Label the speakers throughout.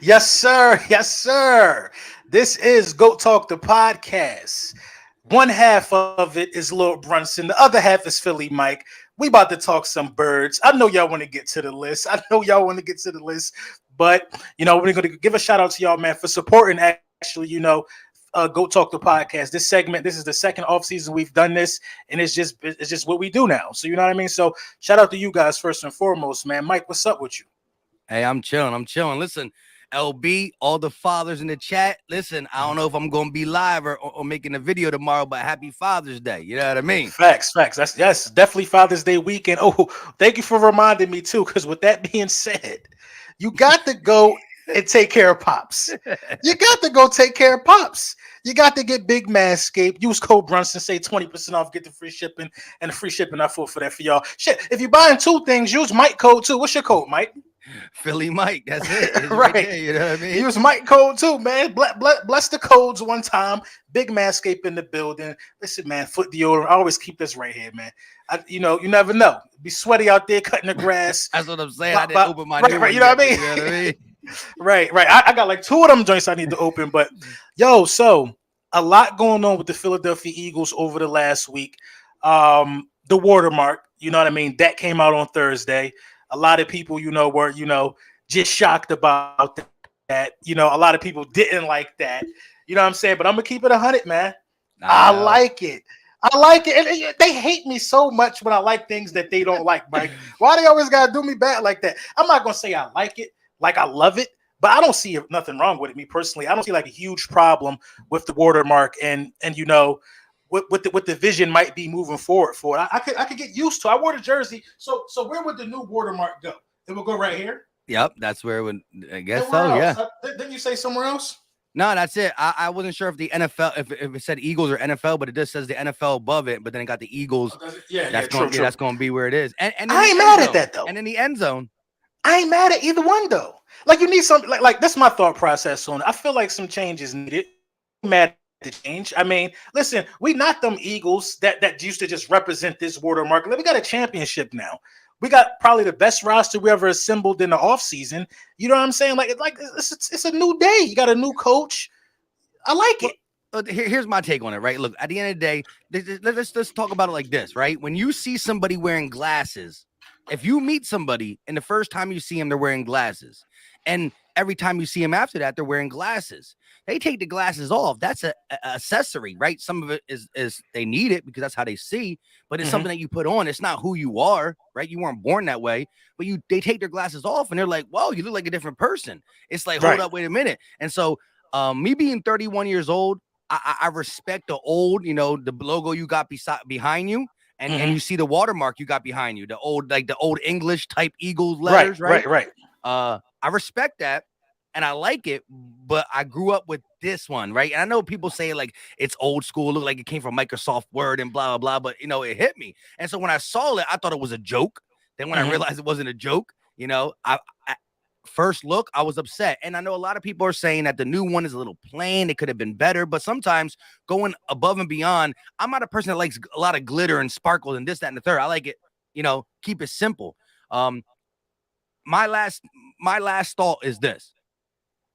Speaker 1: Yes, sir. Yes, sir. This is Goat Talk, the podcast. One half of it is Lord Brunson. The other half is Philly Mike. We about to talk some birds. I know y'all want to get to the list. But we're going to give a shout out to y'all, man, for supporting. Actually, Goat Talk, the podcast. This segment, this is the second off season we've done this, and it's just what we do now. So you know what I mean. So shout out to you guys first and foremost, man. Mike, what's up with you?
Speaker 2: Hey, I'm chilling. Listen, LB, all the fathers in the chat. Listen, I don't know if I'm going to be live or making a video tomorrow, but happy Father's Day. You know what I mean?
Speaker 1: Facts. That's yes, definitely Father's Day weekend. Oh, thank you for reminding me too. Because with that being said, you got to go and take care of pops. You got to go take care of pops. You got to get Big Manscaped. Use code Brunson, say 20% off, get the free shipping, and the free shipping I fought for that for y'all. Shit, if you're buying two things, use Mike code too. What's your code, Mike?
Speaker 2: Philly Mike, that's it. It's
Speaker 1: Right.
Speaker 2: there, you know what I mean?
Speaker 1: Use Mike code too, man. Bless the codes one time. Big Manscape in the building. Listen, man, foot deodorant. I always keep this right here, man. You never know. Be sweaty out there cutting the grass.
Speaker 2: That's what I'm saying. I didn't open my new
Speaker 1: right.
Speaker 2: one
Speaker 1: You know
Speaker 2: yet,
Speaker 1: what I mean?
Speaker 2: You know what I mean?
Speaker 1: Right. I got like two of them joints I need to open, but so a lot going on with the Philadelphia Eagles over the last week. The watermark, you know what I mean? That came out on Thursday. A lot of people, were, just shocked about that. A lot of people didn't like that. You know what I'm saying? But I'm gonna keep it 100, man. I like it. And they hate me so much when I like things that they don't like, Mike. Why they always gotta do me bad like that? I'm not gonna say I like it, like I love it, but I don't see nothing wrong with it. Me personally, I don't see like a huge problem with the watermark, and what the vision might be moving forward for it. I could get used to. I wore the jersey, so where would the new watermark go? It would go right here.
Speaker 2: Yep, that's where it would. I guess
Speaker 1: Somewhere
Speaker 2: so.
Speaker 1: else.
Speaker 2: Yeah.
Speaker 1: Didn't you say somewhere else?
Speaker 2: No, that's it. I wasn't sure if the NFL, if it said Eagles or NFL, but it just says the NFL above it. But then it got the Eagles.
Speaker 1: Yeah,
Speaker 2: True.
Speaker 1: That's
Speaker 2: going to be where it is. And
Speaker 1: I ain't mad at that though.
Speaker 2: And in the end zone,
Speaker 1: I ain't mad at either one though. Like you need something like that's my thought process on it. I feel like some change is needed. I'm mad at the change. I mean, listen, we not them Eagles that used to just represent this watermark. We got a championship now. We got probably the best roster we ever assembled in the offseason. You know what I'm saying? Like it's a new day. You got a new coach. I like it.
Speaker 2: Here's my take on it, right? Look, at the end of the day, let's talk about it like this, right? When you see somebody wearing glasses, if you meet somebody and the first time you see them, they're wearing glasses, and every time you see them after that, they're wearing glasses. They take the glasses off. That's a accessory, right? Some of it is they need it because that's how they see, but it's something that you put on. It's not who you are, right? You weren't born that way, but they take their glasses off and they're like, whoa, you look like a different person. It's like, hold up, wait a minute. And so me being 31 years old, I respect the old, the logo you got behind you. And you see the watermark you got behind you, the old English type Eagles letters, right? I respect that and I like it, but I grew up with this one, right? And I know people say like it's old school, look like it came from Microsoft Word and blah, blah, blah, but it hit me. And so when I saw it, I thought it was a joke. Then when I realized it wasn't a joke, I first look, I was upset. And I know a lot of people are saying that the new one is a little plain. It could have been better, but sometimes going above and beyond, I'm not a person that likes a lot of glitter and sparkles and this, that, and the third. I like it, keep it simple. My last thought is this.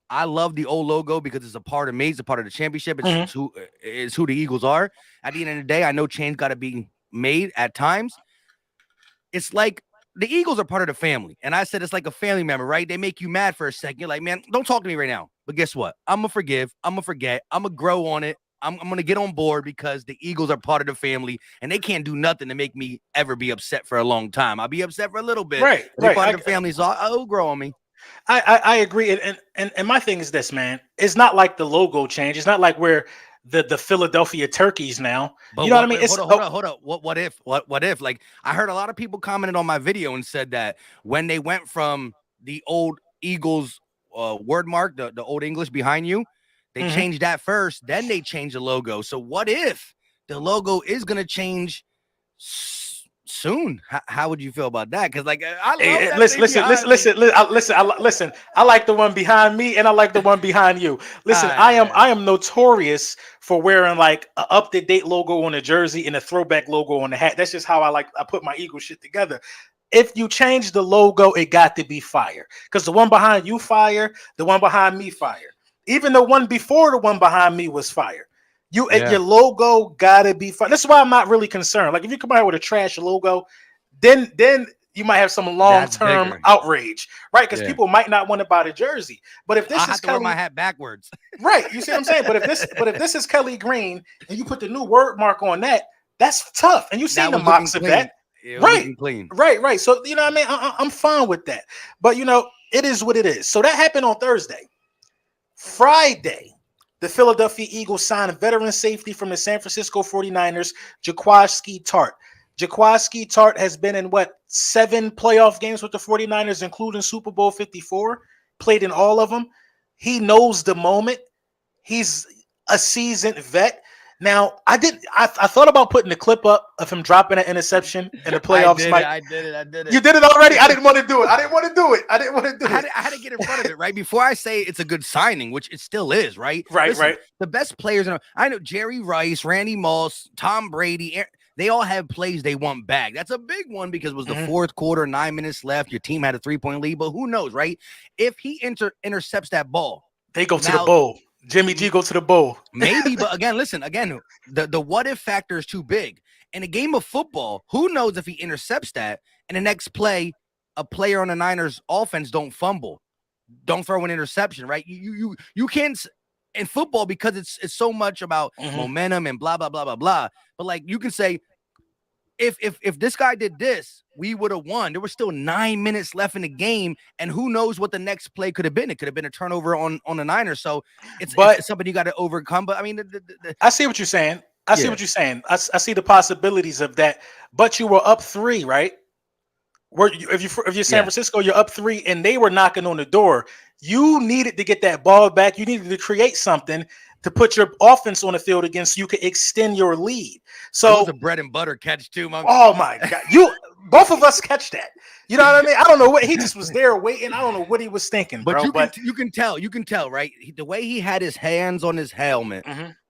Speaker 2: I love the old logo because it's a part of me. It's a part of the championship. It's who the Eagles are. At the end of the day, I know change got to be made at times. It's like the Eagles are part of the family. And I said it's like a family member, right? They make you mad for a second. You're like, man, don't talk to me right now. But guess what? I'm going to forgive. I'm going to forget. I'm going to grow on it. I'm going to get on board because the Eagles are part of the family and they can't do nothing to make me ever be upset for a long time. I'll be upset for a little bit.
Speaker 1: Right.
Speaker 2: Part of the family, so I'll grow on me.
Speaker 1: I agree. And my thing is this, man. It's not like the logo change. It's not like we're the Philadelphia Turkeys now.
Speaker 2: But
Speaker 1: you know what I mean?
Speaker 2: Hold up. What if? Like I heard a lot of people commented on my video and said that when they went from the old Eagles word mark, the old English behind you, they changed that first, then they changed the logo. So what if the logo is gonna change soon? How would you feel about that? Because like I love that
Speaker 1: listen. I like the one behind me, and I like the one behind you. Listen, I am notorious for wearing like an up-to-date logo on a jersey and a throwback logo on the hat. That's just how I put my Eagle shit together. if you change the logo, it got to be fire. Because the one behind you fire, the one behind me fire. Even the one before the one behind me was fire.
Speaker 2: Yeah,
Speaker 1: Your logo gotta be fire. This is why I'm not really concerned. Like if you come out with a trash logo, then you might have some long
Speaker 2: that's
Speaker 1: term
Speaker 2: bigger.
Speaker 1: outrage, right? Because
Speaker 2: Yeah,
Speaker 1: people might not want to buy the jersey. But if
Speaker 2: I
Speaker 1: this is
Speaker 2: have to wear my
Speaker 1: Kelly,
Speaker 2: hat backwards.
Speaker 1: right? You see what I'm saying? But if this is Kelly Green and you put the new word mark on that, that's tough. And you seen
Speaker 2: That
Speaker 1: the
Speaker 2: was looking
Speaker 1: mocks of
Speaker 2: clean.
Speaker 1: that.
Speaker 2: It was
Speaker 1: Right,
Speaker 2: looking clean.
Speaker 1: right. So you know what I mean. I'm fine with that, but it is what it is. So that happened on Thursday. Friday, the Philadelphia Eagles signed a veteran safety from the San Francisco 49ers, Jaquiski Tartt. Jaquiski Tartt has been in 7 playoff games with the 49ers, including Super Bowl 54, played in all of them. He knows the moment. He's a seasoned vet. Now, I thought about putting the clip up of him dropping an interception in the
Speaker 2: I
Speaker 1: playoffs,
Speaker 2: did it.
Speaker 1: Mike.
Speaker 2: I did it. I did
Speaker 1: You
Speaker 2: it.
Speaker 1: did it already? I didn't want to do it. I didn't want to do it. I didn't want to do it.
Speaker 2: I had to get in front of it, right? Before I say it's a good signing, which it still is, right?
Speaker 1: Right,
Speaker 2: Listen,
Speaker 1: right.
Speaker 2: the best players, I know Jerry Rice, Randy Moss, Tom Brady, they all have plays they want back. That's a big one because it was the fourth quarter, 9 minutes left. Your team had a 3-point lead, but who knows, right? If he intercepts that ball,
Speaker 1: They go to the
Speaker 2: now
Speaker 1: bowl. Jimmy G go to the bowl.
Speaker 2: maybe, but again, listen, the what if factor is too big. In a game of football, who knows if he intercepts that and the next play, a player on the Niners offense don't fumble, don't throw an interception, right? You can't in football because it's so much about momentum and blah blah blah blah blah. But like you can say, if this guy did this, we would have won. There was still 9 minutes left in the game, and who knows what the next play could have been? It could have been a turnover on the Niners. So it's something you got to overcome. But I mean,
Speaker 1: I see what you're saying. I see what you're saying. I see the possibilities of that. But you were up 3, right? If you're San Francisco, you're up 3, and they were knocking on the door. You needed to get that ball back. You needed to create something to put your offense on the field again, so you could extend your lead. So
Speaker 2: it was a bread and butter catch too, Monk.
Speaker 1: Oh my God, both of us catch that. You know what I mean? I don't know what he just was there waiting. I don't know what he was thinking,
Speaker 2: but
Speaker 1: bro.
Speaker 2: You can tell, right? The way he had his hands on his helmet.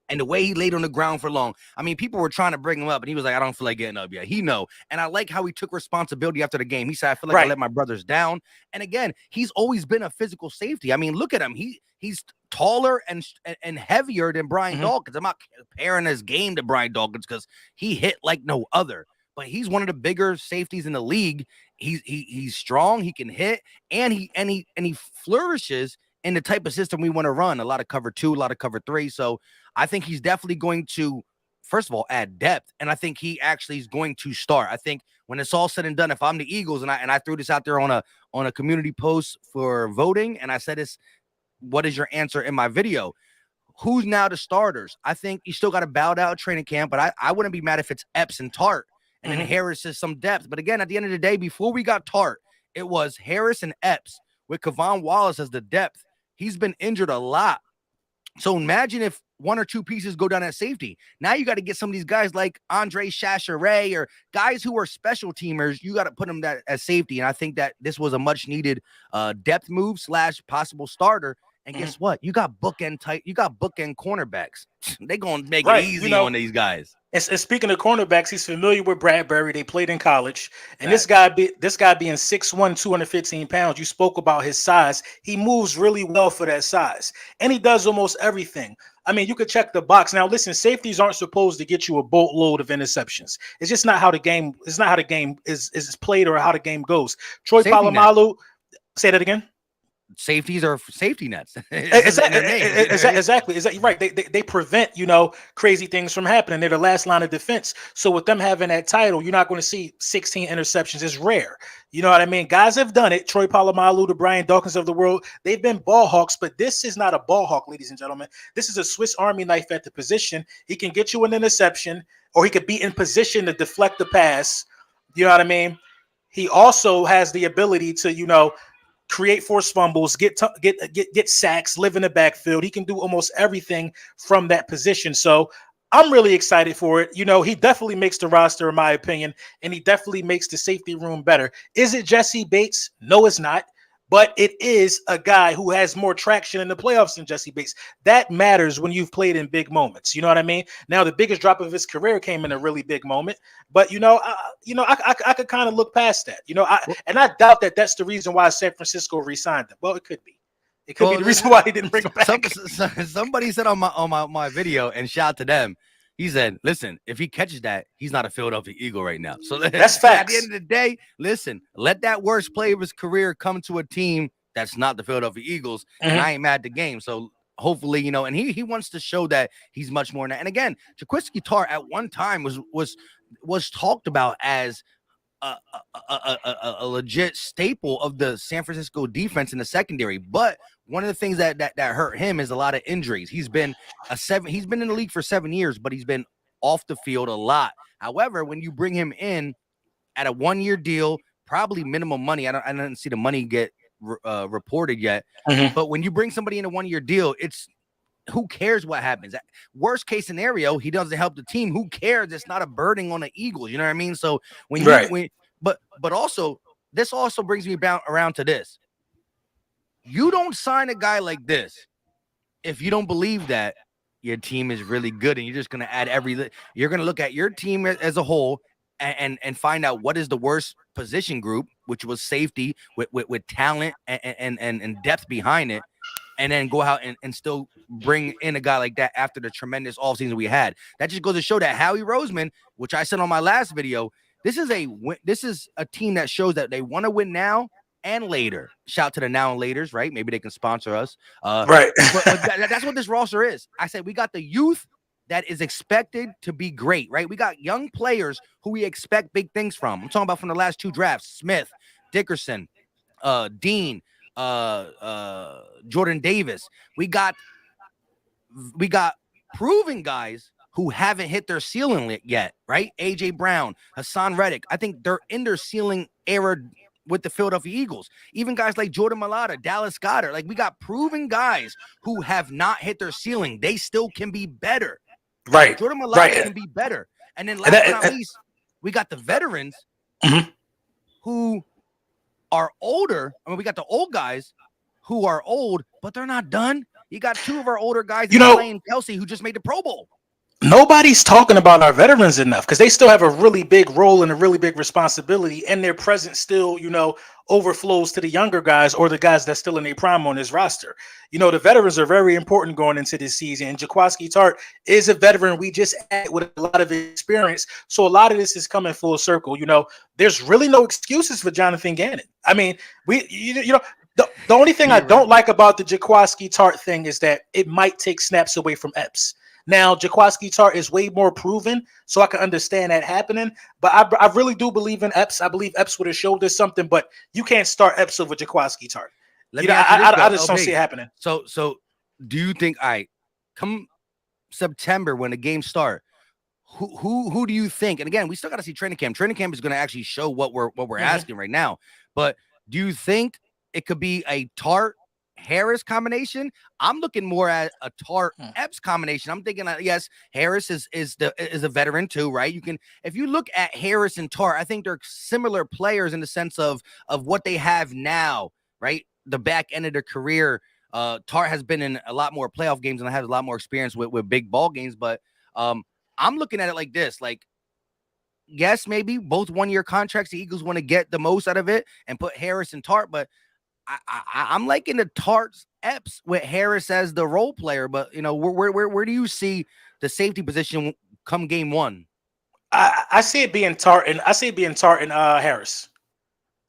Speaker 2: And the way he laid on the ground for long. I mean, people were trying to bring him up, and he was like, I don't feel like getting up yet. He know. And I like how he took responsibility after the game. He said, I feel like I let my brothers down. And again, he's always been a physical safety. I mean, look at him. He's taller and heavier than Brian Dawkins. I'm not comparing his game to Brian Dawkins because he hit like no other. But he's one of the bigger safeties in the league. He's strong. He can hit, and he flourishes in the type of system we want to run. A lot of cover 2, a lot of cover 3. So I think he's definitely going to, first of all, add depth. And I think he actually is going to start. I think when it's all said and done, if I'm the Eagles, and I threw this out there on a community post for voting, and I said this, what is your answer in my video? Who's now the starters? I think you still got to bow down training camp, but I wouldn't be mad if it's Epps and Tartt, and then Harris is some depth. But again, at the end of the day, before we got Tartt, it was Harris and Epps with Kevon Wallace as the depth. He's been injured a lot. So imagine if 1 or 2 pieces go down at safety. Now you got to get some of these guys like Andre Chachere or guys who are special teamers. You got to put them as safety. And I think that this was a much needed depth move / possible starter. And guess what? You got bookend cornerbacks. They're going to make it easy on these guys.
Speaker 1: And speaking of cornerbacks, he's familiar with Bradbury. They played in college. And this guy being 6'1", 215 pounds, you spoke about his size. He moves really well for that size. And he does almost everything. I mean, you could check the box. Now, listen, safeties aren't supposed to get you a boatload of interceptions. It's just not how the game is played or how the game goes. Troy Polamalu, say that again.
Speaker 2: Safeties are safety nets.
Speaker 1: Exactly. Right. They prevent, crazy things from happening. They're the last line of defense. So with them having that title, you're not going to see 16 interceptions. It's rare. You know what I mean? Guys have done it. Troy Polamalu, the Brian Dawkins of the world. They've been ball hawks, but this is not a ball hawk, ladies and gentlemen. This is a Swiss Army knife at the position. He can get you an interception, or he could be in position to deflect the pass. You know what I mean? He also has the ability to, create forced fumbles, get sacks, live in the backfield. He can do almost everything from that position. So I'm really excited for it. He definitely makes the roster, in my opinion, and he definitely makes the safety room better. Is it Jesse Bates? No, it's not. but it is a guy who has more traction in the playoffs than Jesse Bates. That matters when you've played in big moments. You know what I mean? Now, the biggest drop of his career came in a really big moment, but I could kind of look past that.
Speaker 2: Well,
Speaker 1: And I doubt that that's the reason why San Francisco re-signed him. Well, it could be. It could be the reason why he didn't bring him back.
Speaker 2: Somebody said on my video, and shout out to them. He said, listen, if he catches that, he's not a Philadelphia Eagle right now. So
Speaker 1: that's facts.
Speaker 2: At the end of the day, listen, let that worst play of his career come to a team that's not the Philadelphia Eagles, and I ain't mad at the game. So hopefully, and he wants to show that he's much more than that. And again, Jaquiski Tartt at one time was talked about as a legit staple of the San Francisco defense in the secondary. But one of the things that hurt him is a lot of injuries. He's been in the league for 7 years, but he's been off the field a lot. However, when you bring him in at a 1-year deal, probably minimum money. I didn't see the money get reported yet. But when you bring somebody in a 1-year deal, it's who cares what happens? Worst case scenario, he doesn't help the team. Who cares? It's not a burden on the Eagles. You know what I mean? So but also this also brings me around to this. You don't sign a guy like this if you don't believe that your team is really good, and you're just going to add you're going to look at your team as a whole and find out what is the worst position group, which was safety with talent and depth behind it. And then go out and still bring in a guy like that after the tremendous offseason we had. That just goes to show that Howie Roseman, which I said on my last video, this is a team that shows that they want to win now and later. Shout to the now and laters, right? Maybe they can sponsor us.
Speaker 1: Right.
Speaker 2: but that's what this roster is. I said we got the youth that is expected to be great, right? We got young players who we expect big things from. I'm talking about from the last 2 drafts: Smith, Dickerson, Dean, Jordan Davis. We got proven guys who haven't hit their ceiling yet, right? AJ Brown, Hassan Reddick. I think they're in their ceiling era with the Philadelphia Eagles. Even guys like Jordan Mailata, Dallas Goedert. Like, we got proven guys who have not hit their ceiling. They still can be better.
Speaker 1: Right.
Speaker 2: Jordan Mailata can be better. And then last but not least, we got the veterans who are older. I mean, we got the old guys who are old, but they're not done. You got 2 of our older guys, Lane Kelsey, who just made the Pro Bowl.
Speaker 1: Nobody's talking about our veterans enough because they still have a really big role and a really big responsibility, and their presence still, overflows to the younger guys or the guys that's still in their prime on this roster. The veterans are very important going into this season. And Jaquiski Tartt is a veteran we just added with a lot of experience. So a lot of this is coming full circle. There's really no excuses for Jonathan Gannon. I mean, the only thing I don't like about the Jaquiski Tartt thing is that it might take snaps away from Epps. Now, Jaquiski Tartt is way more proven, so I can understand that happening. But I really do believe in Epps. I believe Epps would have showed us something, but you can't start Epps over Jaquiski Tartt. I just don't see it happening.
Speaker 2: So do you think, all right, come September when the games start, who do you think? And again, we still got to see training camp. Training camp is going to actually show what we're asking right now. But do you think it could be a Tartt Harris combination? I'm looking more at a Tartt Epps combination. I'm thinking, yes, Harris is a veteran too, right? If you look at Harris and Tartt, I think they're similar players in the sense of what they have now, right? The back end of their career. Tartt has been in a lot more playoff games and has a lot more experience with big ball games. But I'm looking at it like this, yes, maybe both 1-year contracts. The Eagles want to get the most out of it and put Harris and Tartt, but I'm liking the Tartt's Epps with Harris as the role player. But where do you see the safety position come game 1?
Speaker 1: I see it being Tartt and Harris.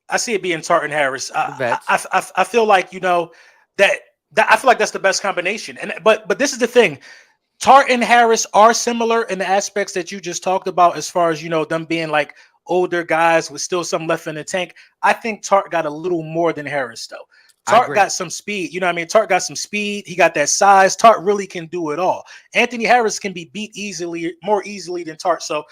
Speaker 1: I see it being Tartt and Harris. I feel like that I feel like that's the best combination. And but this is the thing. Tartt and Harris are similar in the aspects that you just talked about, as far as them being like older guys with still some left in the tank. I think Tartt got a little more than Harris, though. Tartt got some speed. Tartt got some speed. He got that size. Tartt really can do it all. Anthony Harris can be beat more easily than Tartt. So,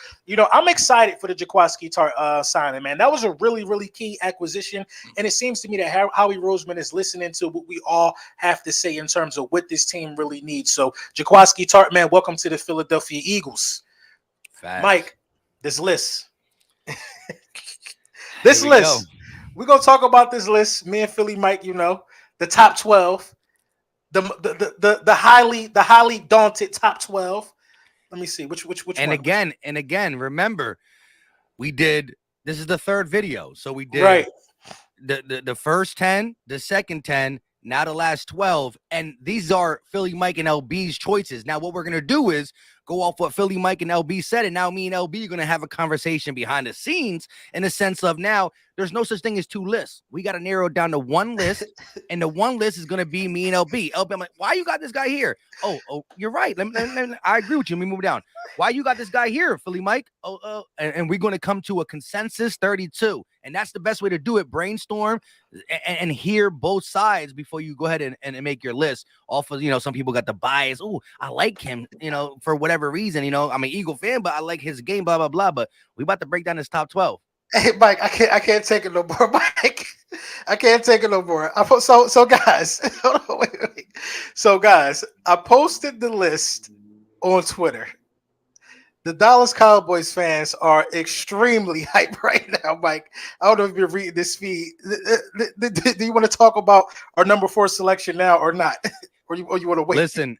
Speaker 1: I'm excited for the Jaquiski Tartt signing, man. That was a really, really key acquisition. And it seems to me that Howie Roseman is listening to what we all have to say in terms of what this team really needs. So, Jaquiski Tartt, man, welcome to the Philadelphia Eagles.
Speaker 2: Facts.
Speaker 1: Mike, this list. This list. we're gonna talk about this list. Me and Philly Mike, the top 12, the highly daunted top 12. Let me see which
Speaker 2: And
Speaker 1: one.
Speaker 2: again, remember, we did this is the third video. So we did
Speaker 1: Right.
Speaker 2: the first 10, the second 10, now the last 12. And these are Philly Mike and LB's choices. Now, what we're gonna do is go off what Philly Mike and LB said. And now me and LB are gonna have a conversation behind the scenes in the sense of now there's no such thing as two lists. We got to narrow it down to one list, and the one list is gonna be me and LB. LB, I'm like, why you got this guy here? Oh, you're right. I agree with you. Let me move down. Why you got this guy here, Philly Mike? And we're going to come to a consensus 32. And that's the best way to do it. Brainstorm and hear both sides before you go ahead and make your list. Off of, some people got the bias. Oh, I like him, for whatever reason. I'm an Eagle fan, but I like his game, blah, blah, blah. But we about to break down his top 12.
Speaker 1: Hey, Mike, I can't take it no more, Mike. I can't take it no more. So guys, hold on, wait. So guys, I posted the list on Twitter. The Dallas Cowboys fans are extremely hyped right now, Mike. I don't know if you're reading this feed. Do you want to talk about our number 4 selection now or not? or you want to wait?
Speaker 2: Listen,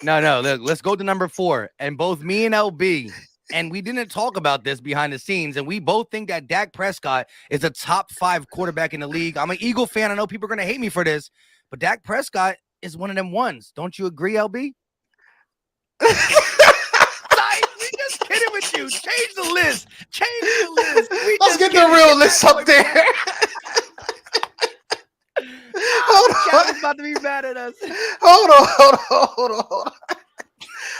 Speaker 2: no. Look, let's go to number 4. And both me and LB, and we didn't talk about this behind the scenes, and we both think that Dak Prescott is a top 5 quarterback in the league. I'm an Eagle fan. I know people are going to hate me for this, but Dak Prescott is one of them ones. Don't you agree, LB? Kidding with you. Change the list.
Speaker 1: Let's get the real list up there.
Speaker 2: Hold on. About to be mad at us.
Speaker 1: Hold on.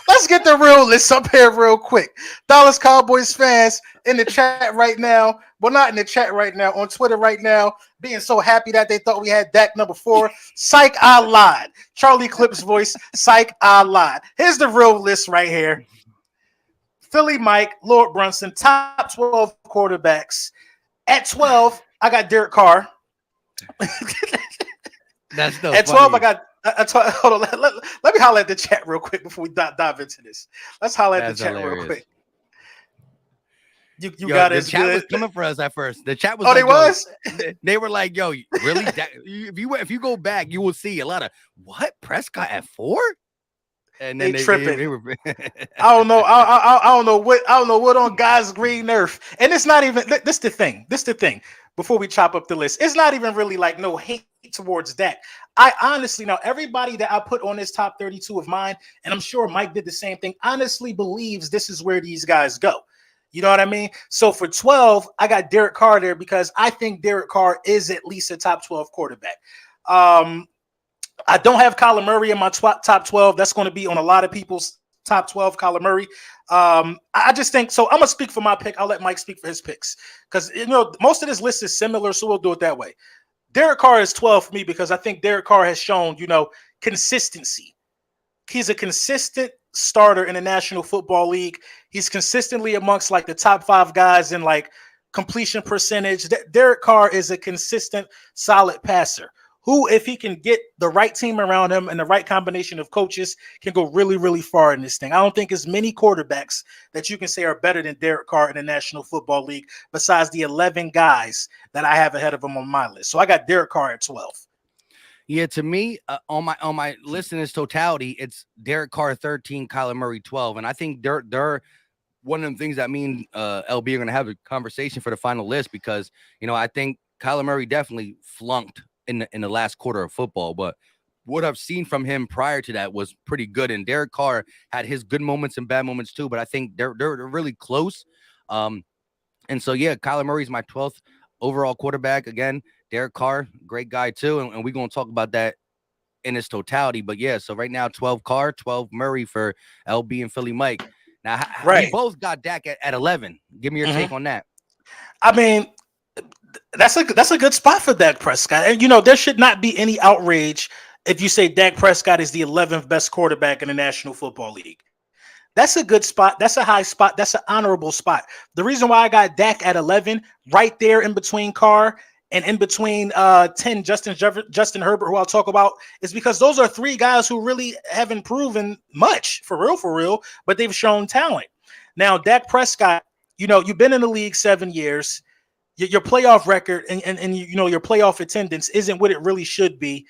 Speaker 1: Let's get the real list up here real quick. Dallas Cowboys fans in the chat right now. Well, not in the chat right now. On Twitter right now. Being so happy that they thought we had Dak number 4. Psych, I lied. Charlie Clip's voice. Psych, I lied. Here's the real list right here. Philly Mike, Lord Brunson, top 12 quarterbacks. At 12, I got Derek Carr.
Speaker 2: That's no
Speaker 1: At 12, funny. Hold on. Let me holler at the chat real quick before we dive into this. Let's holler at the chat real quick. You got it.
Speaker 2: The chat was coming for us at first. The chat was.
Speaker 1: Oh,
Speaker 2: They were like, "Yo, really? If you go back, you will see a lot of what Prescott at 4." And then
Speaker 1: they tripping.
Speaker 2: They were
Speaker 1: I don't know. I don't know what on God's green earth. And it's not even. This the thing. Before we chop up the list, it's not even really like no hate towards Dak. I honestly, now everybody that I put on this top 32 of mine, and I'm sure Mike did the same thing, honestly believes this is where these guys go. You know what I mean? So for 12, I got Derek Carr there because I think Derek Carr is at least a top 12 quarterback. I don't have Kyler Murray in my top 12. That's going to be on a lot of people's top 12, Kyler Murray. I just think so. I'm going to speak for my pick. I'll let Mike speak for his picks because, most of this list is similar. So we'll do it that way. Derek Carr is 12 for me because I think Derek Carr has shown, consistency. He's a consistent starter in the National Football League. He's consistently amongst like the top 5 guys in like completion percentage. Derek Carr is a consistent, solid passer who, if he can get the right team around him and the right combination of coaches, can go really, really far in this thing. I don't think there's many quarterbacks that you can say are better than Derek Carr in the National Football League besides the 11 guys that I have ahead of him on my list. So I got Derek Carr at 12.
Speaker 2: Yeah, to me, on my list in its totality, it's Derek Carr 13, Kyler Murray 12. And I think they're one of the things that mean LB are going to have a conversation for the final list because, I think Kyler Murray definitely flunked in the last quarter of football, but what I've seen from him prior to that was pretty good. And Derek Carr had his good moments and bad moments too, but I think they're really close. And so, yeah, Kyler Murray's my 12th overall quarterback. Again, Derek Carr, great guy too. And we're going to talk about that in its totality. But yeah, so right now, 12 Carr, 12 Murray for LB and Philly Mike. Now, right. We both got Dak at 11. Give me your take on that.
Speaker 1: I mean, that's a good spot for Dak Prescott. And, there should not be any outrage if you say Dak Prescott is the 11th best quarterback in the National Football League. That's a good spot. That's a high spot. That's an honorable spot. The reason why I got Dak at 11, right there in between Carr and in between 10, Justin Herbert, who I'll talk about, is because those are 3 guys who really haven't proven much, for real, but they've shown talent. Now, Dak Prescott, you've been in the league 7 years. your playoff record and you know your playoff attendance isn't what it really should be.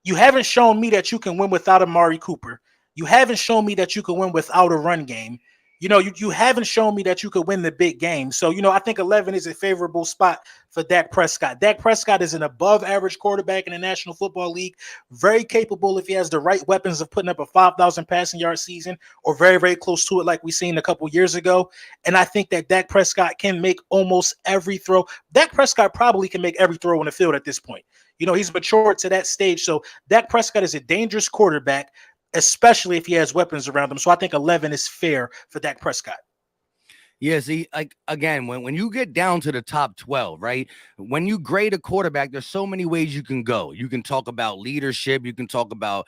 Speaker 1: You haven't shown me that you can win without Amari Cooper. You haven't shown me that you can win without a run game. You know, you haven't shown me that you could win the big game. So, you know, I think 11 is a favorable spot for Dak Prescott. Dak Prescott is an above average quarterback in the National Football League, very capable if he has the right weapons of putting up a 5,000 passing yard season or very, very close to it like we seen a couple years ago. And I think that Dak Prescott can make almost every throw. Dak Prescott probably can make every throw on the field at this point. You know, he's matured to that stage. So Dak Prescott is a dangerous quarterback, especially if he has weapons around him. So I think 11 is fair for Dak Prescott.
Speaker 2: Yeah, see, like again, when you get down to the top 12, right? When you grade a quarterback, there's so many ways you can go. You can talk about leadership, you can talk about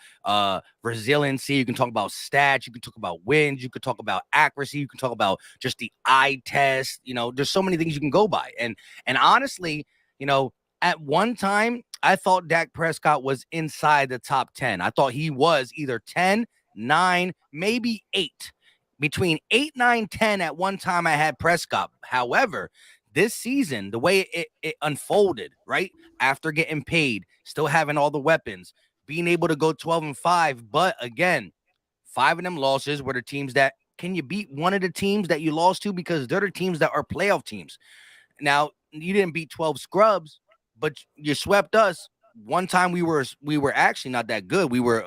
Speaker 2: resiliency, you can talk about stats, you can talk about wins, you can talk about accuracy, you can talk about just the eye test. You know, there's so many things you can go by. And honestly, you know, at one time, I thought Dak Prescott was inside the top 10. I thought he was either 10, 9, maybe 8. Between 8, 9, 10 at one time I had Prescott. However, this season, the way it unfolded, right? After getting paid, still having all the weapons, being able to go 12-5. But again, 5 of them losses were the teams that can you beat one of the teams that you lost to because they're the teams that are playoff teams. Now, you didn't beat 12 scrubs, but you swept us. One time we were actually not that good. We were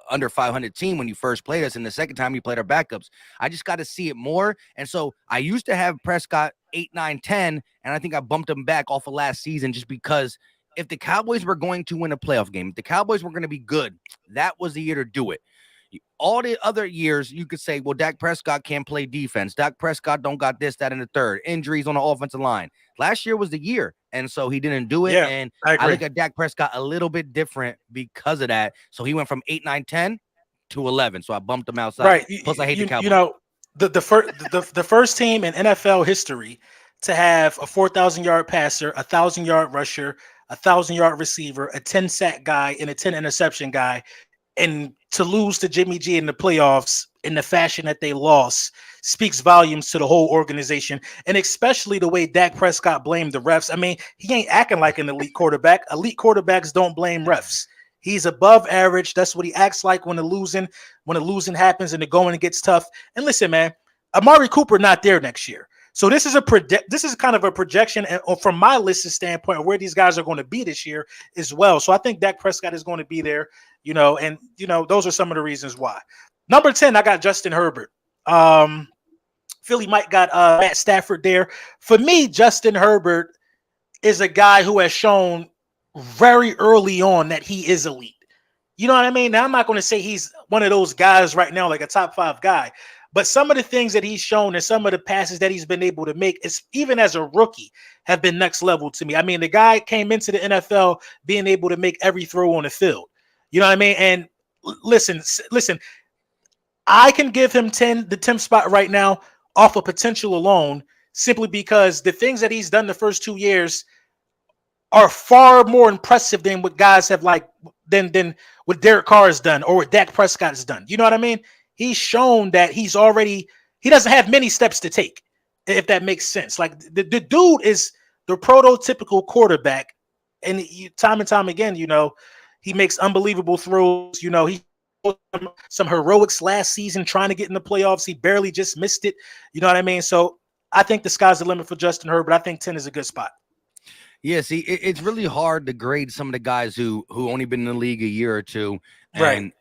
Speaker 2: under 500 team when you first played us, and the second time you played our backups. I just got to see it more, and so I used to have Prescott 8, 9, 10, and I think I bumped him back off of last season just because if the Cowboys were going to win a playoff game, if the Cowboys were going to be good, that was the year to do it. All the other years, you could say, well, Dak Prescott can't play defense. Dak Prescott don't got this, that, and the third. Injuries on the offensive line. Last year was the year, and so he didn't do it.
Speaker 1: Yeah,
Speaker 2: and
Speaker 1: I
Speaker 2: look
Speaker 1: agree.
Speaker 2: at Dak Prescott a little bit different because of that. So he went from 8, 9, 10 to 11. So I bumped him outside.
Speaker 1: Right.
Speaker 2: Plus, I hate the Cowboys.
Speaker 1: You know, the first team in NFL history to have a 4,000-yard passer, 1,000-yard rusher, 1,000-yard receiver, a 10-sack guy, and a 10-interception guy, and to lose to Jimmy G in the playoffs in the fashion that they lost speaks volumes to the whole organization, and especially the way Dak Prescott blamed the refs. I mean, he ain't acting like an elite quarterback. Elite quarterbacks don't blame refs. He's above average. That's what he acts like when the losing happens and the going gets tough. And listen, man, Amari Cooper not there next year. So this is kind of a projection from my list standpoint of where these guys are going to be this year as well. So I think Dak Prescott is going to be there, you know, and you know, those are some of the reasons why. Number 10, I got Justin Herbert. Philly might got Matt Stafford there. For me, Justin Herbert is a guy who has shown very early on that he is elite. You know what I mean? Now, I'm not going to say he's one of those guys right now, like a top 5 guy, but some of the things that he's shown and some of the passes that he's been able to make, is even as a rookie, have been next level to me. I mean, the guy came into the NFL being able to make every throw on the field. You know what I mean? And listen, I can give him the 10th spot right now off of potential alone, simply because the things that he's done the first 2 years are far more impressive than what guys have than what Derek Carr has done or what Dak Prescott has done. You know what I mean? He's shown that he doesn't have many steps to take, if that makes sense. Like the dude is the prototypical quarterback, and time and time again, you know, he makes unbelievable throws. You know, he some heroics last season trying to get in the playoffs. He barely just missed it. You know what I mean? So I think the sky's the limit for Justin Herbert. I think 10 is a good spot.
Speaker 2: Yeah, see, it's really hard to grade some of the guys who only been in the league a year or two, and
Speaker 1: Right.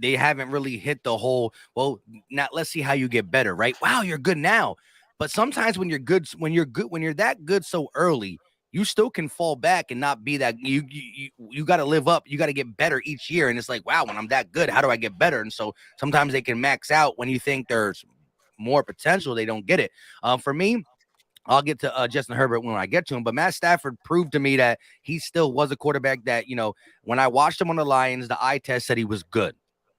Speaker 2: they haven't really hit the whole. Well, now let's see how you get better, right? Wow, you're good now, but sometimes when you're that good so early, you still can fall back and not be that. You got to live up. You got to get better each year, and it's like, wow, when I'm that good, how do I get better? And so sometimes they can max out when you think there's more potential. They don't get it. For me, I'll get to Justin Herbert when I get to him, but Matt Stafford proved to me that he still was a quarterback that, you know, when I watched him on the Lions, the eye test said he was good.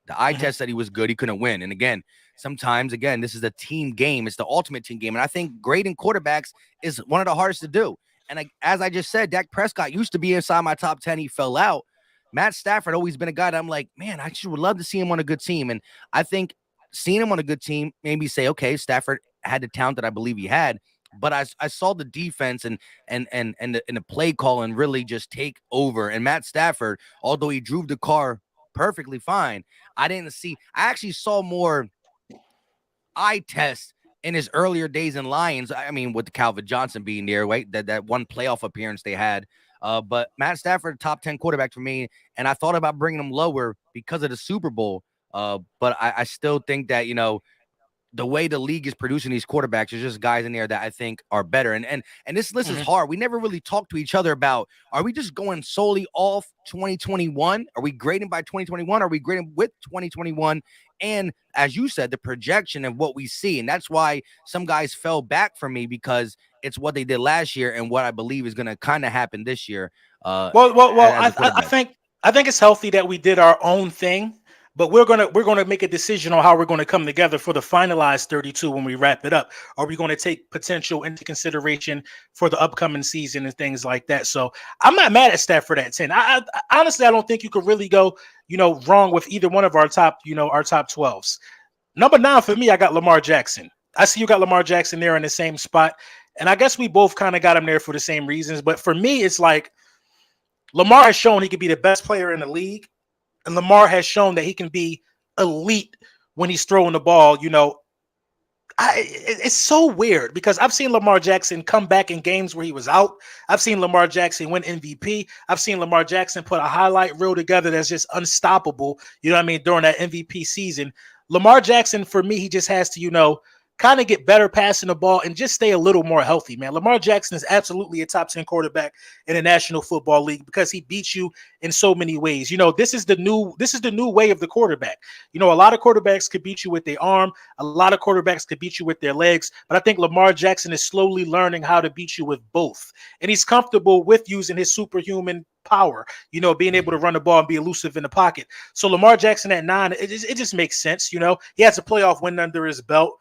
Speaker 2: The eye test said he was good. He couldn't win. And again, sometimes, this is a team game. It's the ultimate team game. And I think grading quarterbacks is one of the hardest to do. And as I just said, Dak Prescott used to be inside my top 10. He fell out. Matt Stafford always been a guy that I'm like, man, I would love to see him on a good team. And I think seeing him on a good team made me say, okay, Stafford had the talent that I believe he had. but I saw the defense and the play call and really just take over. And Matt Stafford, although he drove the car perfectly fine, I actually saw more eye test in his earlier days in Lions. I mean, with the Calvin Johnson being there, right? That one playoff appearance they had. But Matt Stafford, top 10 quarterback for me, and I thought about bringing him lower because of the Super Bowl. But I still think that, the way the league is producing these quarterbacks, there's just guys in there that I think are better. And this list is hard. We never really talked to each other about, are we just going solely off 2021? Are we grading by 2021? Are we grading with 2021? And as you said, the projection of what we see. And that's why some guys fell back for me, because it's what they did last year and what I believe is going to kind of happen this year.
Speaker 1: I think it's healthy that we did our own thing, but we're gonna make a decision on how we're going to come together for the finalized 32 when we wrap it up. Are we going to take potential into consideration for the upcoming season and things like that? So I'm not mad at Stafford at 10. I honestly, I don't think you could really go wrong with either one of our top 12s. Number 9 for me, I got Lamar Jackson. I see you got Lamar Jackson there in the same spot, and I guess we both kind of got him there for the same reasons. But for me, it's like Lamar has shown he could be the best player in the league. And Lamar has shown that he can be elite when he's throwing the ball. It's so weird because I've seen Lamar Jackson come back in games where he was out. I've seen Lamar Jackson win MVP. I've seen Lamar Jackson put a highlight reel together that's just unstoppable, during that MVP season. Lamar Jackson, for me, he just has to, kind of get better passing the ball and just stay a little more healthy, man. Lamar Jackson is absolutely a top 10 quarterback in the National Football League because he beats you in so many ways. This is the new way of the quarterback. A lot of quarterbacks could beat you with their arm. A lot of quarterbacks could beat you with their legs, but I think Lamar Jackson is slowly learning how to beat you with both. And he's comfortable with using his superhuman power, being able to run the ball and be elusive in the pocket. So Lamar Jackson at 9, it just makes sense. He has a playoff win under his belt.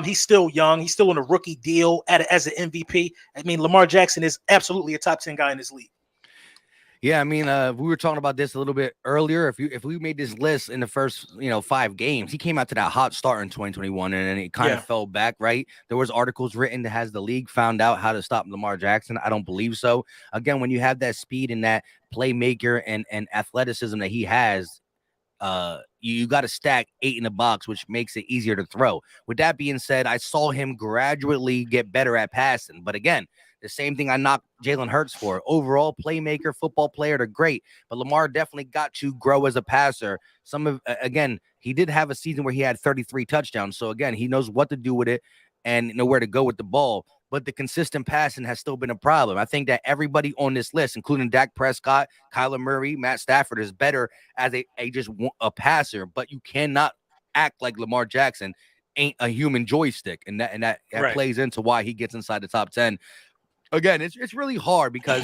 Speaker 1: He's still young. He's still on a rookie deal as an MVP. I mean, Lamar Jackson is absolutely a top 10 guy in this league.
Speaker 2: Yeah, I mean, we were talking about this a little bit earlier. If we made this list in the first 5 games, he came out to that hot start in 2021, and then it kind of fell back. Right, there was articles written that has the league found out how to stop Lamar Jackson. I don't believe so. Again, when you have that speed and that playmaker and athleticism that he has, you got to stack 8 in the box, which makes it easier to throw. With that being said, I saw him gradually get better at passing. But again, the same thing I knocked Jalen Hurts for. Overall playmaker, football player, they're great. But Lamar definitely got to grow as a passer. Again, he did have a season where he had 33 touchdowns. So again, he knows what to do with it and know where to go with the ball. But the consistent passing has still been a problem. I think that everybody on this list, including Dak Prescott, Kyler Murray, Matt Stafford, is better as a passer. But you cannot act like Lamar Jackson ain't a human joystick, and that right. plays into why he gets inside the top 10. Again, it's really hard because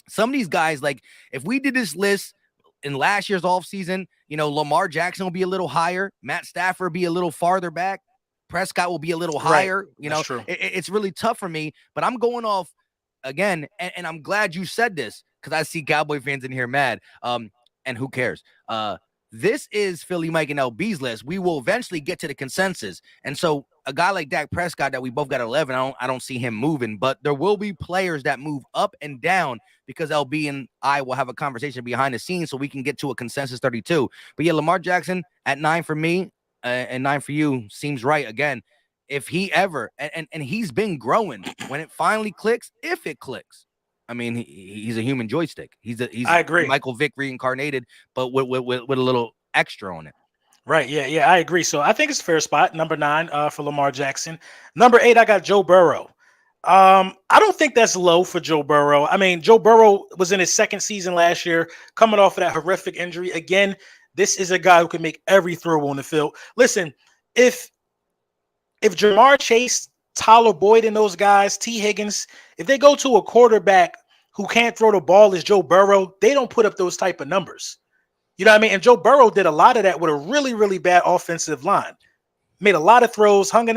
Speaker 2: some of these guys, like if we did this list in last year's offseason, Lamar Jackson will be a little higher, Matt Stafford be a little farther back. Prescott will be a little higher. Right. It's really tough for me, but I'm going off again. And I'm glad you said this because I see Cowboy fans in here mad. And who cares? This is Philly Mike and LB's list. We will eventually get to the consensus. And so a guy like Dak Prescott that we both got 11, I don't see him moving, but there will be players that move up and down because LB and I will have a conversation behind the scenes so we can get to a consensus 32. But yeah, Lamar Jackson at 9 for me. And 9 for you seems right. Again, if he ever and he's been growing when it finally clicks, if it clicks. I mean, he's a human joystick. I agree. Michael Vick reincarnated, but with a little extra on it.
Speaker 1: Right. Yeah, I agree. So I think it's a fair spot. Number 9 for Lamar Jackson. Number 8, I got Joe Burrow. I don't think that's low for Joe Burrow. I mean, Joe Burrow was in his second season last year, coming off of that horrific injury. Again, this is a guy who can make every throw on the field. Listen, if Jamar Chase, Tyler Boyd, and those guys, T. Higgins, if they go to a quarterback who can't throw the ball as Joe Burrow, they don't put up those type of numbers. You know what I mean? And Joe Burrow did a lot of that with a really, really bad offensive line. Made a lot of throws, hung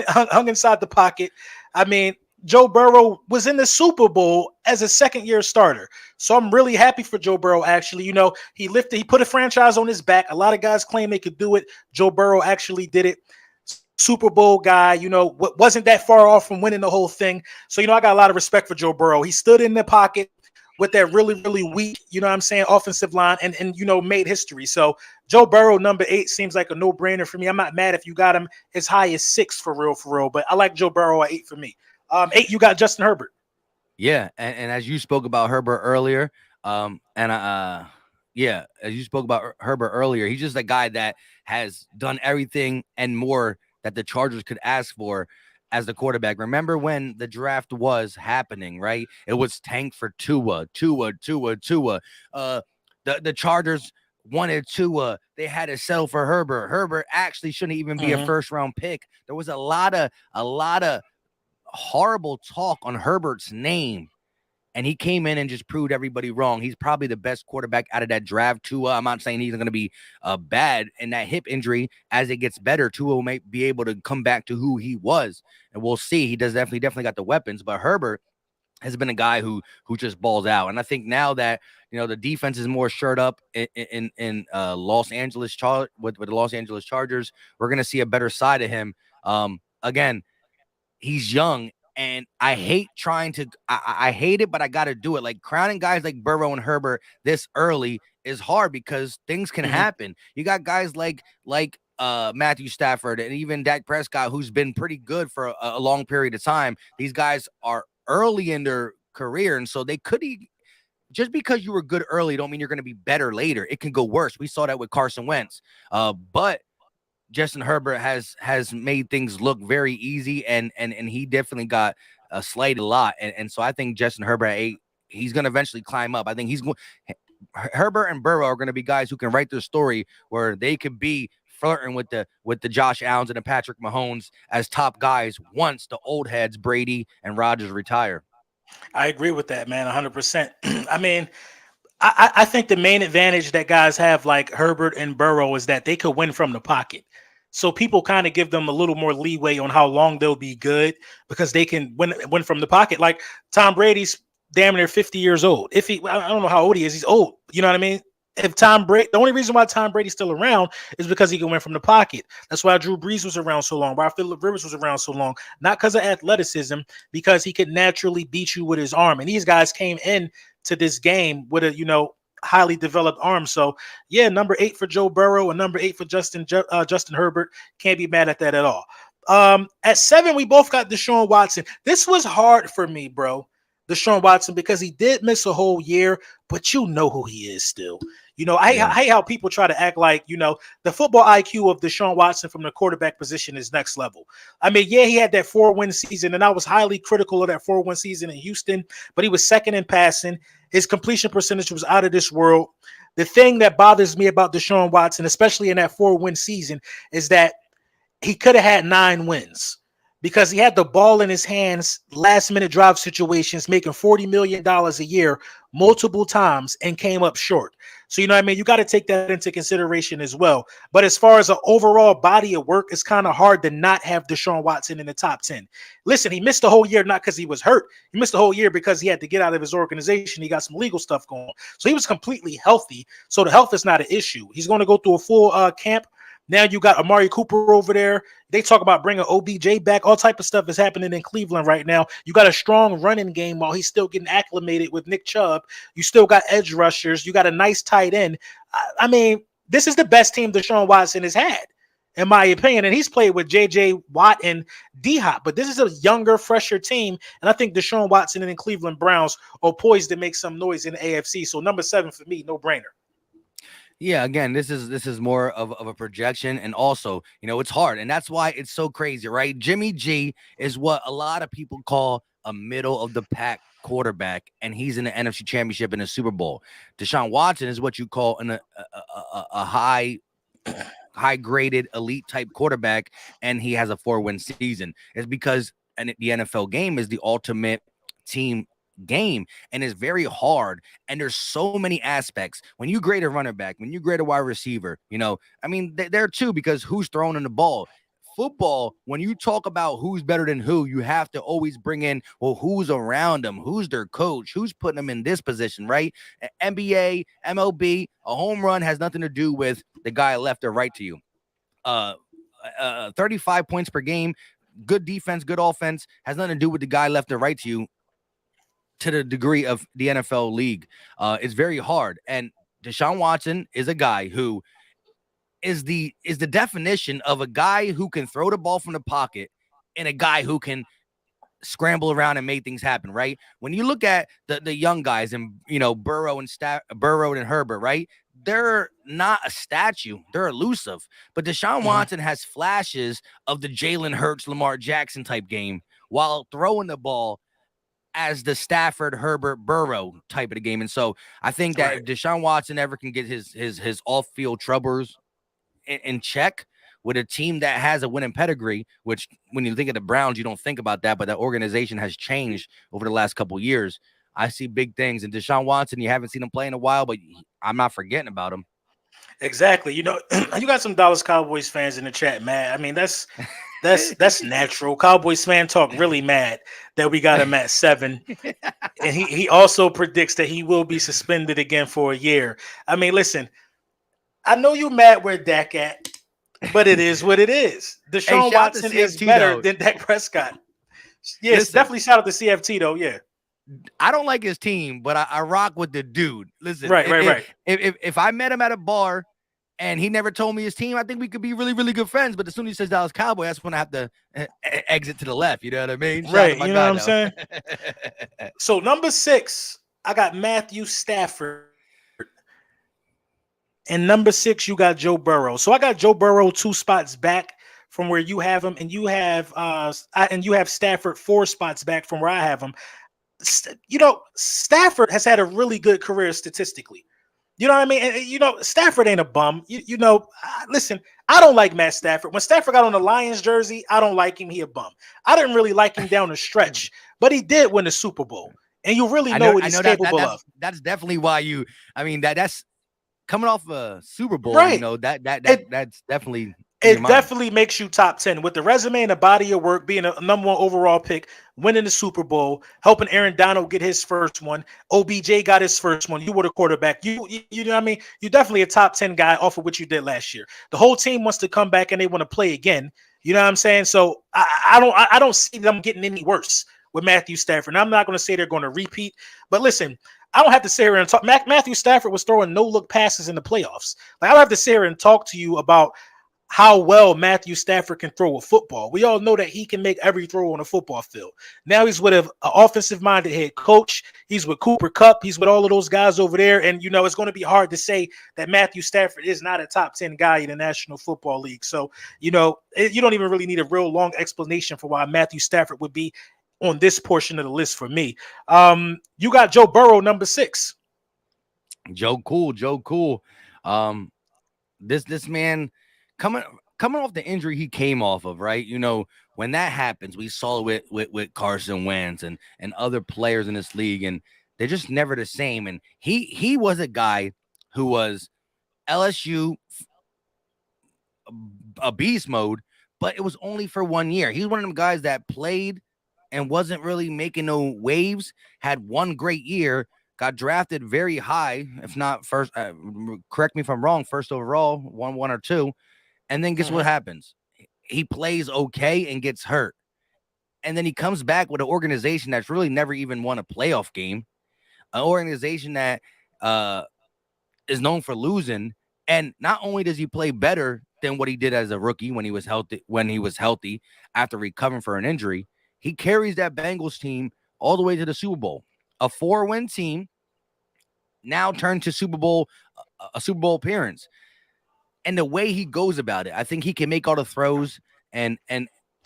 Speaker 1: inside the pocket. I mean, Joe Burrow was in the Super Bowl as a second-year starter. So I'm really happy for Joe Burrow, actually. He put a franchise on his back. A lot of guys claim they could do it. Joe Burrow actually did it. Super Bowl guy, wasn't that far off from winning the whole thing. So, I got a lot of respect for Joe Burrow. He stood in the pocket with that really, really weak, what I'm saying, offensive line and made history. So Joe Burrow, number 8, seems like a no-brainer for me. I'm not mad if you got him as high as 6 for real. But I like Joe Burrow at 8 for me. 8, you got Justin Herbert.
Speaker 2: Yeah, and as you spoke about Herbert earlier, as you spoke about Herbert earlier, he's just a guy that has done everything and more that the Chargers could ask for as the quarterback. Remember when the draft was happening, right? It was tank for Tua. The Chargers wanted Tua. They had to sell for Herbert. Herbert actually shouldn't even be a first round pick. There was a lot of horrible talk on Herbert's name, and he came in and just proved everybody wrong. He's probably the best quarterback out of that draft. Tua, I'm not saying he's going to be bad, and that hip injury, as it gets better, Tua may be able to come back to who he was, and we'll see. He does definitely got the weapons, but Herbert has been a guy who just balls out. And I think now that the defense is more shored up in Los Angeles with the Los Angeles Chargers, we're going to see a better side of him. Again, he's young, and I hate trying to I hate it, but I got to do it. Like, crowning guys like Burrow and Herbert this early is hard because things can happen. You got guys like Matthew Stafford and even Dak Prescott, who's been pretty good for a long period of time. These guys are early in their career, and so they could just because you were good early don't mean you're going to be better later. It can go worse. We saw that with Carson Wentz. But Justin Herbert has made things look very easy, and he definitely got slighted a lot. And so I think Justin Herbert at 8, he's going to eventually climb up. I think Herbert and Burrow are going to be guys who can write their story where they could be flirting with the Josh Allens and the Patrick Mahomes as top guys once the old heads Brady and Rodgers retire.
Speaker 1: I agree with that, man, 100%. I mean, I think the main advantage that guys have like Herbert and Burrow is that they could win from the pocket. So people kind of give them a little more leeway on how long they'll be good because they can win from the pocket. Like Tom Brady's damn near 50 years old. I don't know how old he is. He's old. You know what I mean? The only reason why Tom Brady's still around is because he can win from the pocket. That's why Drew Brees was around so long. Why Phillip Rivers was around so long. Not because of athleticism, because he could naturally beat you with his arm. And these guys came in to this game with a highly developed arm. So yeah, number 8 for Joe Burrow and number 8 for Justin Herbert. Can't be mad at that at all. At 7, we both got Deshaun Watson. This was hard for me, bro. Deshaun Watson, because he did miss a whole year, but you know who he is still. I hate how people try to act like, the football IQ of Deshaun Watson from the quarterback position is next level. I mean, yeah, he had that 4-win season, and I was highly critical of that 4-win season in Houston, but he was second in passing. His completion percentage was out of this world. The thing that bothers me about Deshaun Watson, especially in that 4-win season, is that he could have had 9 wins. Because he had the ball in his hands, last-minute drive situations, making $40 million a year multiple times and came up short. So, you know what I mean? You got to take that into consideration as well. But as far as an overall body of work, it's kind of hard to not have Deshaun Watson in the top 10. Listen, he missed the whole year not because he was hurt. He missed the whole year because he had to get out of his organization. He got some legal stuff going on. So he was completely healthy. So the health is not an issue. He's going to go through a full camp. Now you got Amari Cooper over there. They talk about bringing OBJ back. All type of stuff is happening in Cleveland right now. You got a strong running game while he's still getting acclimated with Nick Chubb. You still got edge rushers. You got a nice tight end. I mean, this is the best team Deshaun Watson has had, in my opinion. And he's played with J.J. Watt and D-Hop. But this is a younger, fresher team. And I think Deshaun Watson and the Cleveland Browns are poised to make some noise in the AFC. So number 7 for me, no brainer.
Speaker 2: Yeah, again, this is more of a projection, and also, it's hard, and that's why it's so crazy, right? Jimmy G is what a lot of people call a middle of the pack quarterback, and he's in the NFC Championship and the Super Bowl. Deshaun Watson is what you call a high graded elite type quarterback, and he has a 4-win season. It's because the NFL game is the ultimate team game, and it's very hard, and there's so many aspects. When you grade a running back, when you grade a wide receiver, I mean, there too, because who's throwing in the ball. Football, when you talk about who's better than who, you have to always bring in, well, who's around them, who's their coach, who's putting them in this position, right? NBA, MLB, a home run has nothing to do with the guy left or right to you. 35 points per game, good defense, good offense, has nothing to do with the guy left or right to you to the degree of the NFL league. It's very hard. And Deshaun Watson is a guy who is the definition of a guy who can throw the ball from the pocket and a guy who can scramble around and make things happen, right? When you look at the young guys and Burrow and Herbert, right? They're not a statue, they're elusive. But Deshaun Watson has flashes of the Jalen Hurts, Lamar Jackson type game while throwing the ball as the Stafford, Herbert, Burrow type of the game. And so I think that if Deshaun Watson ever can get his off-field troubles in check with a team that has a winning pedigree, which when you think of the Browns, you don't think about that, but the organization has changed over the last couple of years. I see big things. And Deshaun Watson, you haven't seen him play in a while, but I'm not forgetting about him.
Speaker 1: Exactly. You got some Dallas Cowboys fans in the chat, man. I mean, that's natural. Cowboys fan talk really mad that we got him at 7. And he also predicts that he will be suspended again for a year. I mean, listen, I know you mad where Dak at, but it is what it is. Deshaun Watson is better than Dak Prescott. Yes, definitely shout out to CFT though. Yeah.
Speaker 2: I don't like his team, but I rock with the dude. Listen,
Speaker 1: right.
Speaker 2: If I met him at a bar and he never told me his team, I think we could be really, really good friends. But as soon as he says Dallas Cowboy, that's when I have to exit to the left. You know what I mean?
Speaker 1: Right. You know what I'm saying? So number 6, I got Matthew Stafford. And number 6, you got Joe Burrow. So I got Joe Burrow 2 spots back from where you have him, and you have Stafford 4 spots back from where I have him. Stafford has had a really good career statistically. You know what I mean? And, Stafford ain't a bum. Listen, I don't like Matt Stafford. When Stafford got on the Lions jersey, I don't like him. He a bum. I didn't really like him down the stretch, but he did win the Super Bowl. And you really know what he's capable of.
Speaker 2: That's definitely why that's coming off a Super Bowl,
Speaker 1: right?
Speaker 2: That's definitely
Speaker 1: it definitely makes you top 10 with the resume and the body of work, being a number 1 overall pick, winning the Super Bowl, helping Aaron Donald get his first one. OBJ got his first one. You were the quarterback. You know what I mean? You're definitely a top 10 guy off of what you did last year. The whole team wants to come back and they want to play again. You know what I'm saying? So I don't see them getting any worse with Matthew Stafford. And I'm not going to say they're going to repeat, but listen, I don't have to sit here and talk. Matthew Stafford was throwing no-look passes in the playoffs. Like, I don't have to sit here and talk to you about how well Matthew Stafford can throw a football. We all know that he can make every throw on a football field. Now he's with an offensive-minded head coach. He's with Cooper Kupp. He's with all of those guys over there. And, it's going to be hard to say that Matthew Stafford is not a top 10 guy in the National Football League. So, you don't even really need a real long explanation for why Matthew Stafford would be on this portion of the list for me. You got Joe Burrow, number 6.
Speaker 2: Joe Cool. This man coming off the injury he came off of, right? When that happens, we saw it with Carson Wentz and other players in this league, and they're just never the same. And he was a guy who was LSU a beast mode, but it was only for 1 year. He was one of them guys that played and wasn't really making no waves, had one great year, got drafted very high, if not first, correct me if I'm wrong, first overall, one or 2. And then guess what happens? He plays okay and gets hurt. And then he comes back with an organization that's really never even won a playoff game, an organization that is known for losing. And not only does he play better than what he did as a rookie when he was healthy after recovering for an injury, he carries that Bengals team all the way to the Super Bowl. A 4-win team now turned to a Super Bowl appearance. And the way he goes about it, I think he can make all the throws. And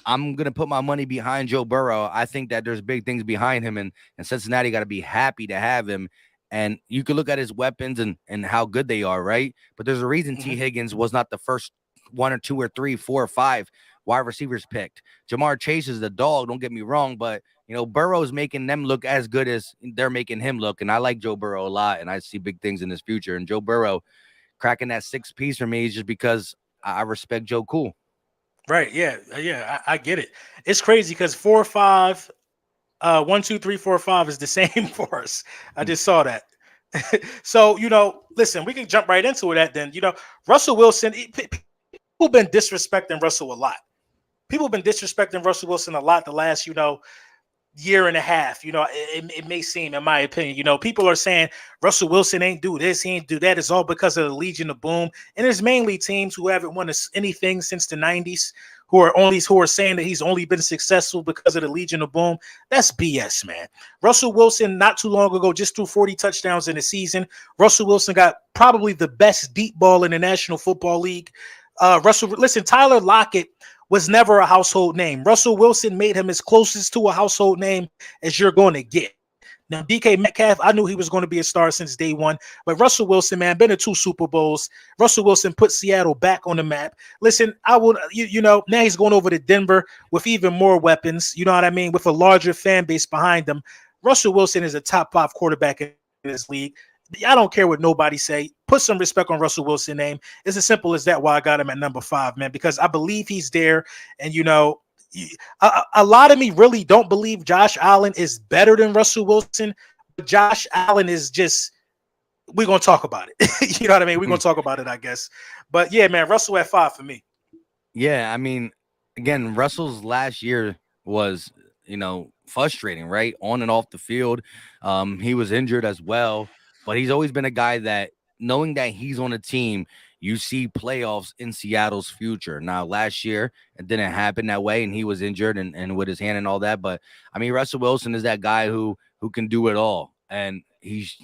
Speaker 2: I'm going to put my money behind Joe Burrow. I think that there's big things behind him. And Cincinnati got to be happy to have him. And you can look at his weapons and how good they are, right? But there's a reason T. Higgins was not the first 1 or 2 or 3, 4 or 5 wide receivers picked. Jamar Chase is the dog, don't get me wrong, but Burrow's making them look as good as they're making him look. And I like Joe Burrow a lot, and I see big things in his future. And Joe Burrow cracking that 6th piece for me is just because I respect Joe Cool.
Speaker 1: Right. Yeah. I get it. It's crazy because 4, 5, 1, 2, 3, 4, 5 is the same for us. I just saw that. So, listen, we can jump right into that then. Russell Wilson, been disrespecting Russell a lot. People have been disrespecting Russell Wilson a lot the last, year and a half. It may seem, in my opinion, people are saying Russell Wilson ain't do this, he ain't do that. It's all because of the Legion of Boom. And there's mainly teams who haven't won anything since the 90s who are saying that he's only been successful because of the Legion of Boom. That's BS, man. Russell Wilson, not too long ago, just threw 40 touchdowns in a season. Russell Wilson got probably the best deep ball in the National Football League. Tyler Lockett was never a household name. Russell Wilson made him as closest to a household name as you're going to get. Now, DK Metcalf, I knew he was going to be a star since day one. But Russell Wilson, man, been to 2 Super Bowls. Russell Wilson put Seattle back on the map. Listen, now he's going over to Denver with even more weapons, you know what I mean, with a larger fan base behind him. Russell Wilson is a top 5 quarterback in this league. I don't care what nobody say. Put some respect on Russell Wilson's name. It's as simple as that why I got him at number 5, man, because I believe he's there. And, a lot of me really don't believe Josh Allen is better than Russell Wilson. But Josh Allen is just, we're going to talk about it. You know what I mean? We're going to talk about it, I guess. But, yeah, man, Russell at 5 for me.
Speaker 2: Yeah, I mean, again, Russell's last year was, frustrating, right? On and off the field. He was injured as well. But he's always been a guy that, knowing that he's on a team, you see playoffs in Seattle's future. Now, last year, it didn't happen that way, and he was injured and with his hand and all that. But, I mean, Russell Wilson is that guy who can do it all. And he's,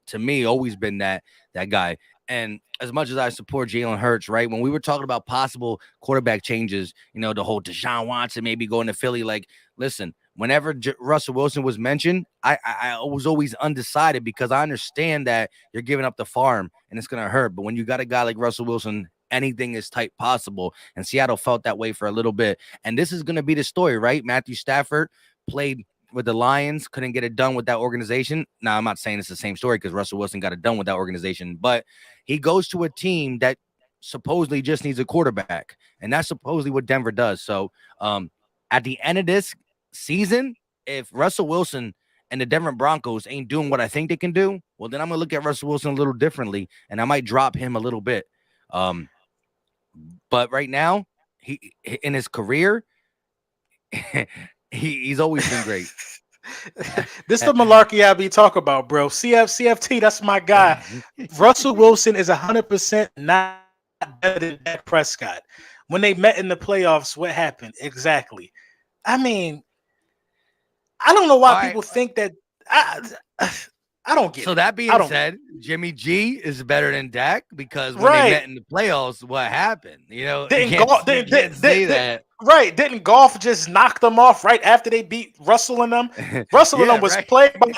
Speaker 2: to me, always been that guy. And as much as I support Jalen Hurts, right, when we were talking about possible quarterback changes, the whole Deshaun Watson maybe going to Philly, like, listen, whenever Russell Wilson was mentioned, I was always undecided because I understand that you're giving up the farm and it's going to hurt. But when you got a guy like Russell Wilson, anything is tight possible. And Seattle felt that way for a little bit. And this is going to be the story, right? Matthew Stafford played with the Lions, couldn't get it done with that organization. Now, I'm not saying it's the same story because Russell Wilson got it done with that organization, but he goes to a team that supposedly just needs a quarterback. And that's supposedly what Denver does. So at the end of this season, if Russell Wilson and the Denver Broncos ain't doing what I think they can do, well, then I'm going to look at Russell Wilson a little differently, and I might drop him a little bit. But right now, he in his career, he's always been great.
Speaker 1: This is the malarkey I be talking about, bro. CFT, that's my guy. Russell Wilson is 100% not better than Dak Prescott. When they met in the playoffs, what happened? Exactly. I mean, I don't know why people think that. I don't get it.
Speaker 2: So that being said, Jimmy G is better than Dak because when they met in the playoffs, what happened? Didn't say that.
Speaker 1: Right. Didn't Goff just knock them off right after they beat Russell and them? Russell and them was played by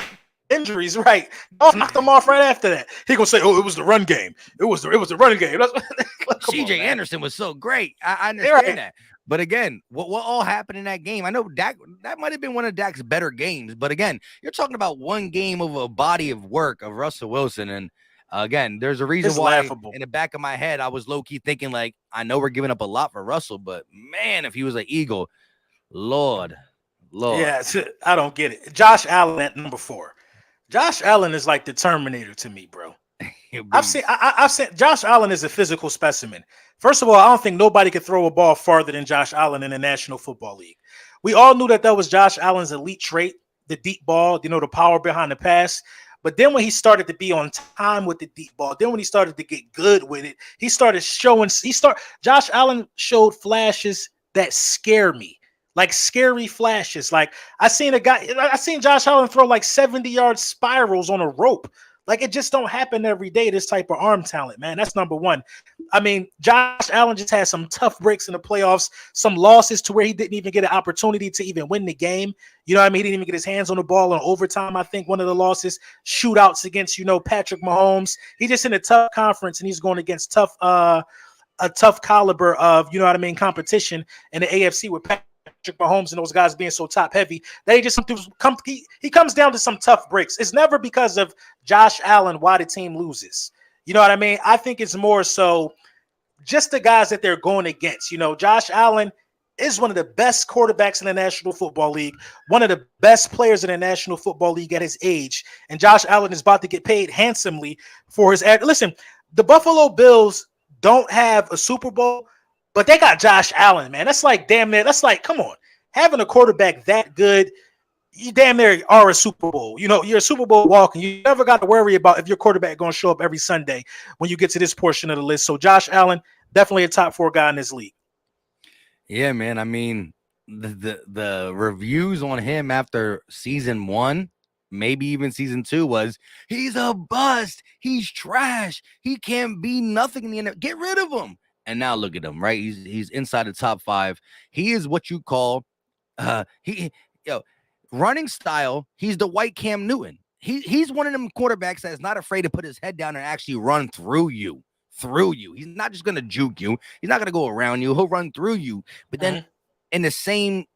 Speaker 1: injuries, right? Goff knocked them off right after that. He gonna say, "Oh, it was the run game. It was the running game."
Speaker 2: CJ Anderson was so great. I understand that. But again, what all happened in that game? I know Dak, that might have been one of Dak's better games. But again, you're talking about one game of a body of work of Russell Wilson. And again, there's a reason why in the back of my head, I was low-key thinking, like, I know we're giving up a lot for Russell, but man, if he was an Eagle, Lord.
Speaker 1: Yeah, I don't get it. Josh Allen at number 4. Josh Allen is like the Terminator to me, bro. I've seen Josh Allen is a physical specimen. First of all, I don't think nobody could throw a ball farther than Josh Allen in the National Football League. We all knew that was Josh Allen's elite trait, the deep ball, the power behind the pass. But then when he started to be on time with the deep ball, then when he started to get good with it, Josh Allen showed flashes that scare me. Like scary flashes. Like I seen Josh Allen throw like 70-yard spirals on a rope. Like it just don't happen every day, this type of arm talent, man. That's number 1. I mean, Josh Allen just had some tough breaks in the playoffs, some losses to where he didn't even get an opportunity to even win the game. You know what I mean? He didn't even get his hands on the ball in overtime. I think one of the losses, shootouts against, Patrick Mahomes. He's just in a tough conference and he's going against a tough caliber of, competition in the AFC with Patrick Mahomes and those guys being so top heavy. He comes down to some tough breaks. It's never because of Josh Allen why the team loses. You know what I mean? I think it's more so just the guys that they're going against. Josh Allen is one of the best quarterbacks in the National Football League, one of the best players in the National Football League at his age. And Josh Allen is about to get paid handsomely for his ad. Listen, the Buffalo Bills don't have a Super Bowl, But they got Josh Allen, man. That's like damn near. That's like, come on, having a quarterback that good, you damn near are a Super Bowl. You know, you're a Super Bowl walking. You never got to worry about if your quarterback going to show up every Sunday when you get to this portion of the list. So Josh Allen, definitely a top 4 guy in this league.
Speaker 2: Yeah, man. I mean, the reviews on him after season 1, maybe even season 2, was he's a bust. He's trash. He can't be nothing in the NFL. Get rid of him. And now look at him, right? He's inside the top 5. He is what you call he yo running style. He's the white Cam Newton. He's one of them quarterbacks that is not afraid to put his head down and actually run through you. He's not just gonna juke you. He's not gonna go around you. He'll run through you. But then in the same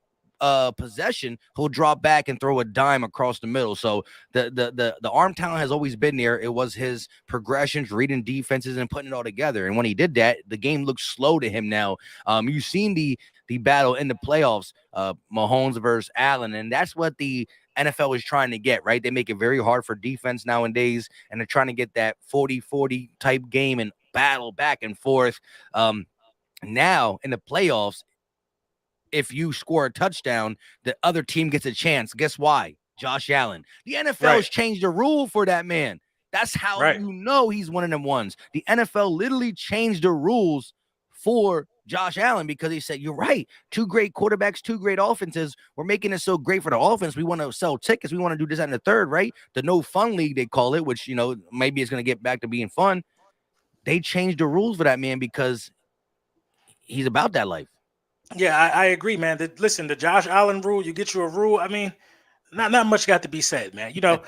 Speaker 2: possession, he'll drop back and throw a dime across the middle. So the arm talent has always been there. It was his progressions, reading defenses, and putting it all together. And when he did that, the game looks slow to him now. You've seen the battle in the playoffs, Mahomes versus Allen, and that's what the NFL is trying to get, right? They make it very hard for defense nowadays, and they're trying to get that 40-40 type game and battle back and forth. Now in the playoffs, if you score a touchdown, the other team gets a chance. Guess why? Josh Allen. The NFL has changed the rule for that man. That's how you know he's one of them ones. The NFL literally changed the rules for Josh Allen because he said, you're right. 2 great quarterbacks, 2 great offenses. We're making it so great for the offense. We want to sell tickets. We want to do this and the third, right? The no fun league, they call it, which, you know, maybe it's going to get back to being fun. They changed the rules for that man because he's about that life.
Speaker 1: Yeah, I agree, man. Listen, the Josh Allen rule, you get you a rule. I mean, not much got to be said, man. You know,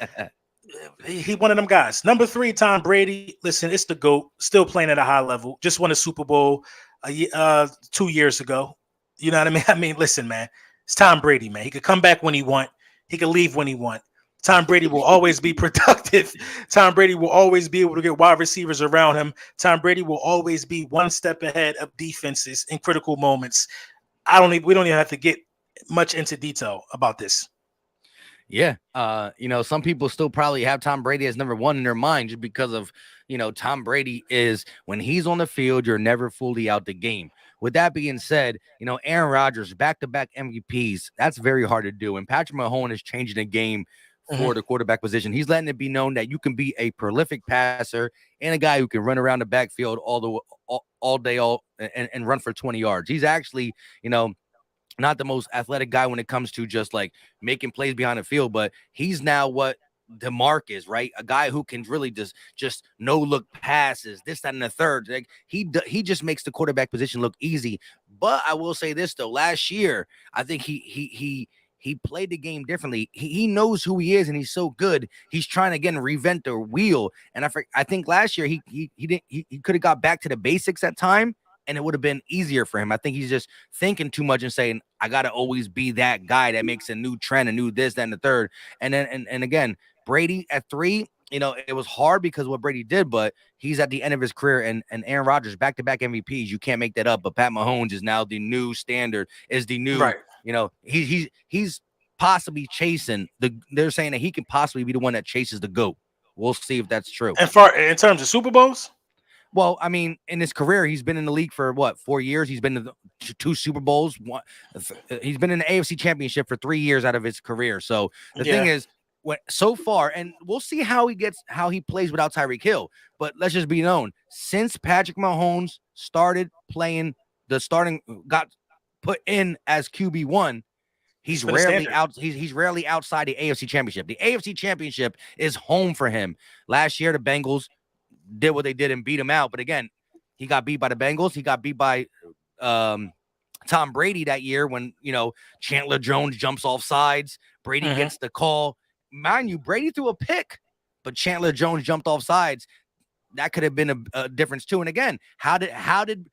Speaker 1: he one of them guys. Number 3, Tom Brady. Listen, it's the GOAT, still playing at a high level. Just won a Super Bowl 2 years ago. You know what I mean? I mean, listen, man, it's Tom Brady, man. He could come back when he want. He could leave when he want. Tom Brady will always be productive. Tom Brady will always be able to get wide receivers around him. Tom Brady will always be one step ahead of defenses in critical moments. We don't even have to get much into detail about this.
Speaker 2: Yeah. You know, some people still probably have Tom Brady as number 1 in their mind just because of, you know, Tom Brady is, when he's on the field, you're never fully out the game. With that being said, you know, Aaron Rodgers, back-to-back MVPs, that's very hard to do. And Patrick Mahomes is changing the game for the quarterback position. He's letting it be known that you can be a prolific passer and a guy who can run around the backfield all day and run for 20 yards. He's actually, you know, not the most athletic guy when it comes to just like making plays behind the field, but he's now what DeMarc is, right? A guy who can really just no look passes, this, that, and the third. Like he just makes the quarterback position look easy. But I will say this though, last year I think he played the game differently. He knows who he is, and he's so good. He's trying to again reinvent the wheel. And I think last year he could have got back to the basics at time, and it would have been easier for him. I think he's just thinking too much and saying, I got to always be that guy that makes a new trend, a new this, that, and the third. And then, and again, Brady at 3, you know, it was hard because of what Brady did, but he's at the end of his career, and Aaron Rodgers, back-to-back MVPs. You can't make that up. But Pat Mahomes is now the new standard, is the new, you know, he's possibly chasing they're saying that he can possibly be the one that chases the GOAT. We'll see if that's true.
Speaker 1: And in terms of Super Bowls?
Speaker 2: Well, I mean, in his career, he's been in the league for what, 4 years? He's been to 2 Super Bowls. He's been in the AFC Championship for 3 years out of his career. So the thing is, so far, and we'll see how he plays without Tyreek Hill. But let's just be known, since Patrick Mahomes started playing got put in as QB1, he's rarely out. He's rarely outside the AFC Championship. The AFC Championship is home for him. Last year, the Bengals did what they did and beat him out. But again, he got beat by the Bengals. He got beat by Tom Brady that year when, you know, Chandler Jones jumps off sides. Brady gets the call. Mind you, Brady threw a pick, but Chandler Jones jumped off sides. That could have been a difference too. And again, how did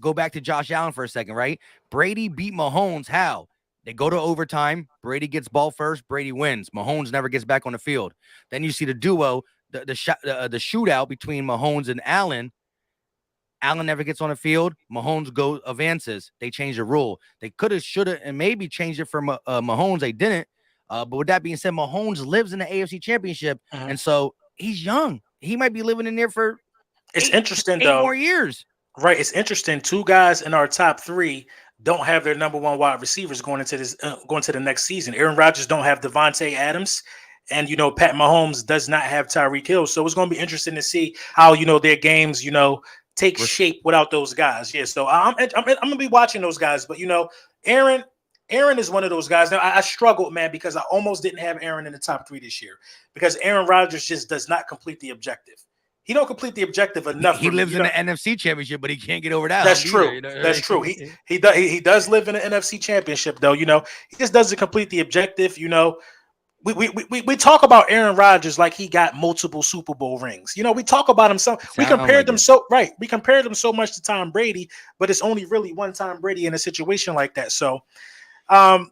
Speaker 2: go back to Josh Allen for a second, right? Brady beat Mahomes. How? They go to overtime. Brady gets ball first. Brady wins. Mahomes never gets back on the field. Then you see the duo, the shootout between Mahomes and Allen. Allen never gets on the field. Mahomes advances. They changed the rule. They could have, should have, and maybe changed it for Mahomes. They didn't. But with that being said, Mahomes lives in the AFC Championship, and so he's young. He might be living in there for
Speaker 1: interesting
Speaker 2: eight
Speaker 1: though.
Speaker 2: more years.
Speaker 1: Right. It's interesting. Two guys in our top three don't have their number one wide receivers going to the next season. Aaron Rodgers don't have Devontae Adams, and Pat Mahomes does not have Tyreek Hill. So it's going to be interesting to see how their games take
Speaker 2: Res-
Speaker 1: shape without those guys. Yeah. So I'm going to be watching those guys, but Aaron. Aaron is one of those guys. Now I struggled, man, because I almost didn't have Aaron in the top three this year because Aaron Rodgers just does not complete the objective. He don't complete the objective enough
Speaker 2: He
Speaker 1: for me.
Speaker 2: lives in the NFC Championship, but he can't get over that
Speaker 1: That's
Speaker 2: hump either.
Speaker 1: true. That's true. He does live in the NFC Championship though. He just doesn't complete the objective. We talk about Aaron Rodgers like he got multiple Super Bowl rings. We talk about him so we
Speaker 2: Sound
Speaker 1: compared
Speaker 2: like
Speaker 1: them
Speaker 2: it.
Speaker 1: so right. We compared them so much to Tom Brady, but it's only really one Tom Brady in a situation like that. So um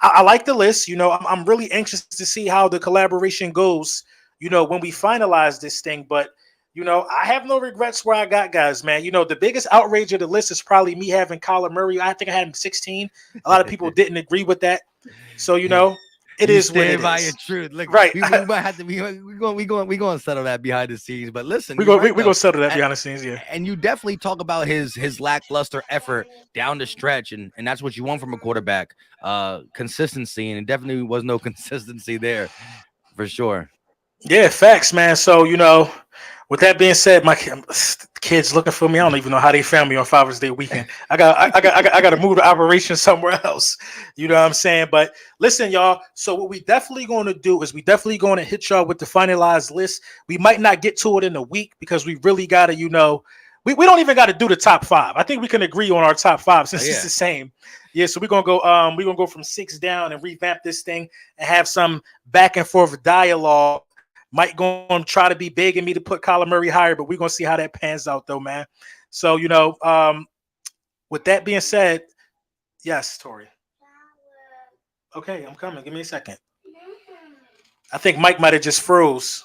Speaker 1: I like the list. I'm really anxious to see how the collaboration goes. When we finalize this thing, but I have no regrets where I got guys, man. The biggest outrage of the list is probably me having Kyler Murray. I think I had him 16. A lot of people didn't agree with that. So it
Speaker 2: You
Speaker 1: is what it
Speaker 2: stand by your
Speaker 1: is.
Speaker 2: truth. Look,
Speaker 1: Right.
Speaker 2: we might have to we going to settle that behind the scenes. But listen,
Speaker 1: we
Speaker 2: you're
Speaker 1: go we,
Speaker 2: right
Speaker 1: we
Speaker 2: though.
Speaker 1: gonna settle that
Speaker 2: And,
Speaker 1: behind the scenes. Yeah.
Speaker 2: and you definitely talk about his lackluster effort down the stretch, and that's what you want from a quarterback. Consistency, and it definitely was no consistency there for sure.
Speaker 1: Yeah, facts, man. So with that being said, my kids looking for me. I don't even know how they found me on Father's Day weekend. I got to move the operation somewhere else. You know what I'm saying? But listen, y'all. So what we definitely going to do is we definitely going to hit y'all with the finalized list. We might not get to it in a week because we really got to we don't even got to do the top five. I think we can agree on our top five since it's
Speaker 2: Yeah.
Speaker 1: the same. Yeah, so we're gonna go from six down and revamp this thing and have some back and forth dialogue. Might go and try to be begging me to put Kyler Murray higher, but we're gonna see how that pans out though, man. So with that being said, yes, Tori. Okay, I'm coming. Give me a second. I think Mike might have just froze.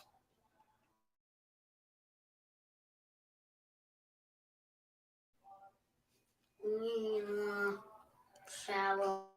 Speaker 3: Shower.